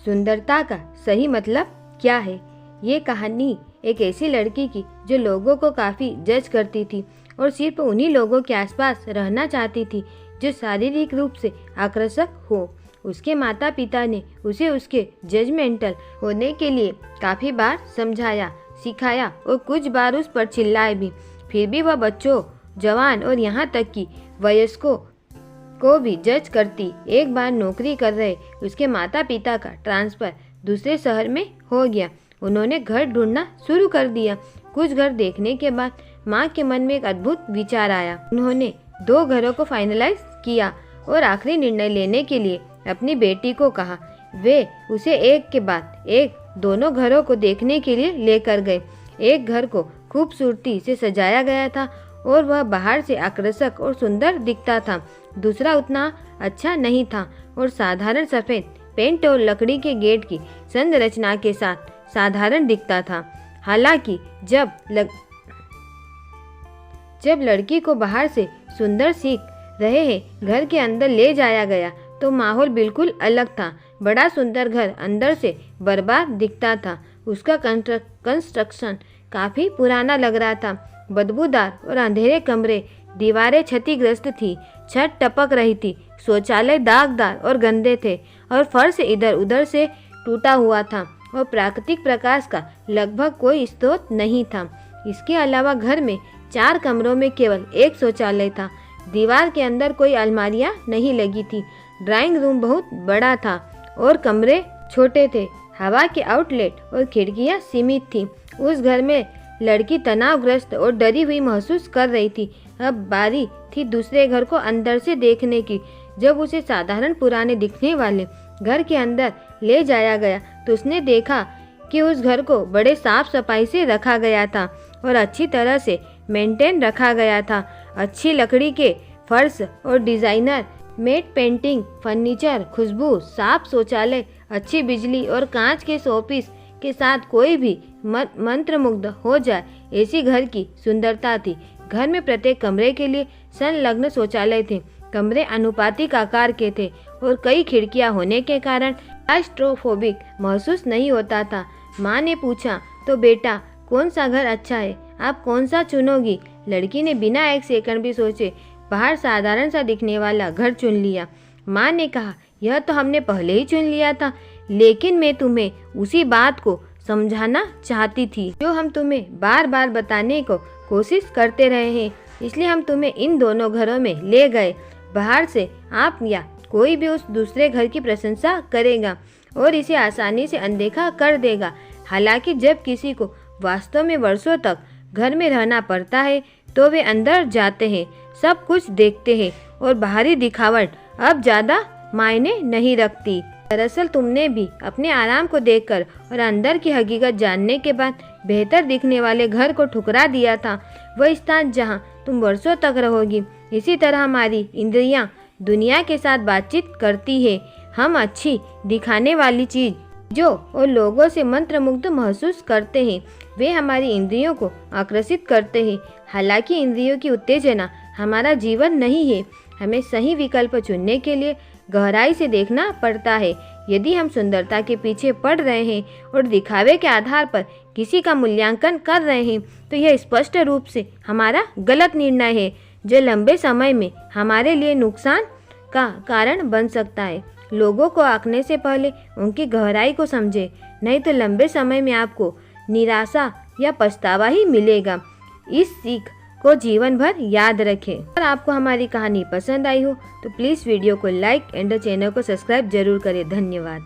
सुंदरता का सही मतलब क्या है। ये कहानी एक ऐसी लड़की की जो लोगों को काफ़ी जज करती थी और सिर्फ उन्हीं लोगों के आसपास रहना चाहती थी जो शारीरिक रूप से आकर्षक हो। उसके माता पिता ने उसे उसके जजमेंटल होने के लिए काफ़ी बार समझाया, सिखाया और कुछ बार उस पर चिल्लाए भी। फिर भी वह बच्चों, जवान और यहाँ तक कि वयस्कों को भी जज करती। एक बार नौकरी कर रहे उसके माता पिता का ट्रांसफ़र दूसरे शहर में हो गया। उन्होंने घर ढूंढना शुरू कर दिया। कुछ घर देखने के बाद माँ के मन में एक अद्भुत विचार आया। उन्होंने 2 घरों को फाइनलाइज किया और आखिरी निर्णय लेने के लिए अपनी बेटी को कहा। वे उसे एक के बाद एक दोनों घरों को देखने के लिए लेकर गए। एक घर को खूबसूरती से सजाया गया था और वह बाहर से आकर्षक और सुंदर दिखता था। दूसरा उतना अच्छा नहीं था और साधारण सफ़ेद पेंट और लकड़ी के गेट की संरचना के साथ साधारण दिखता था। हालांकि जब लड़की को बाहर से सुंदर सीख रहे हैं घर के अंदर ले जाया गया तो माहौल बिल्कुल अलग था। बड़ा सुंदर घर अंदर से बर्बाद दिखता था। उसका कंस्ट्रक्शन काफ़ी पुराना लग रहा था। बदबूदार और अंधेरे कमरे, दीवारें क्षतिग्रस्त थी, छत टपक रही थी, शौचालय दागदार और गंदे थे और फर्श इधर उधर से टूटा हुआ था और प्राकृतिक प्रकाश का लगभग कोई स्रोत नहीं था। इसके अलावा घर में 4 कमरों में केवल एक शौचालय था। दीवार के अंदर कोई अलमारियां नहीं लगी थी। ड्राइंग रूम बहुत बड़ा था और कमरे छोटे थे। हवा के आउटलेट और खिड़कियां सीमित थी। उस घर में लड़की तनावग्रस्त और डरी हुई महसूस कर रही थी। अब बारी थी दूसरे घर को अंदर से देखने की। जब उसे साधारण पुराने दिखने वाले घर के अंदर ले जाया गया तो उसने देखा कि उस घर को बड़े साफ सफाई से रखा गया था और अच्छी तरह से मेंटेन रखा गया था। अच्छी लकड़ी के फर्श और डिज़ाइनर मेट पेंटिंग, फर्नीचर, खुशबू, साफ शौचालय, अच्छी बिजली और कांच के शोपीस के साथ कोई भी मंत्रमुग्ध हो जाए ऐसी घर की सुंदरता थी। घर में प्रत्येक कमरे के लिए संलग्न शौचालय थे। कमरे अनुपातिक आकार के थे और कई खिड़कियां होने के कारण क्लास्ट्रोफोबिक महसूस नहीं होता था। माँ ने पूछा, तो बेटा कौन सा घर अच्छा है, आप कौन सा चुनोगी? लड़की ने बिना एक सेकंड भी सोचे बाहर साधारण सा दिखने वाला घर चुन लिया। माँ ने कहा, यह तो हमने पहले ही चुन लिया था, लेकिन मैं तुम्हें उसी बात को समझाना चाहती थी जो हम तुम्हें बार बार बताने को कोशिश करते रहे हैं। इसलिए हम तुम्हें इन दोनों घरों में ले गए। बाहर से आप या कोई भी उस दूसरे घर की प्रशंसा करेगा और इसे आसानी से अनदेखा कर देगा। हालांकि जब किसी को वास्तव में वर्षों तक घर में रहना पड़ता है तो वे अंदर जाते हैं, सब कुछ देखते हैं और बाहरी दिखावट अब ज़्यादा मायने नहीं रखती। दरअसल तुमने भी अपने आराम को देखकर और अंदर की हकीकत जानने के बाद बेहतर दिखने वाले घर को ठुकरा दिया था, वह स्थान जहाँ तुम वर्षों तक रहोगी। इसी तरह हमारी इंद्रियां दुनिया के साथ बातचीत करती है। हम अच्छी दिखाने वाली चीज़ जो और लोगों से मंत्रमुग्ध महसूस करते हैं वे हमारी इंद्रियों को आकर्षित करते हैं। हालांकि इंद्रियों की उत्तेजना हमारा जीवन नहीं है। हमें सही विकल्प चुनने के लिए गहराई से देखना पड़ता है। यदि हम सुंदरता के पीछे पड़ रहे हैं और दिखावे के आधार पर किसी का मूल्यांकन कर रहे हैं तो यह स्पष्ट रूप से हमारा गलत निर्णय है जो लंबे समय में हमारे लिए नुकसान का कारण बन सकता है। लोगों को आंकने से पहले उनकी गहराई को समझें, नहीं तो लंबे समय में आपको निराशा या पछतावा ही मिलेगा। इस सीख को जीवन भर याद रखें। अगर आपको हमारी कहानी पसंद आई हो तो प्लीज़ वीडियो को लाइक एंड चैनल को सब्सक्राइब जरूर करें। धन्यवाद।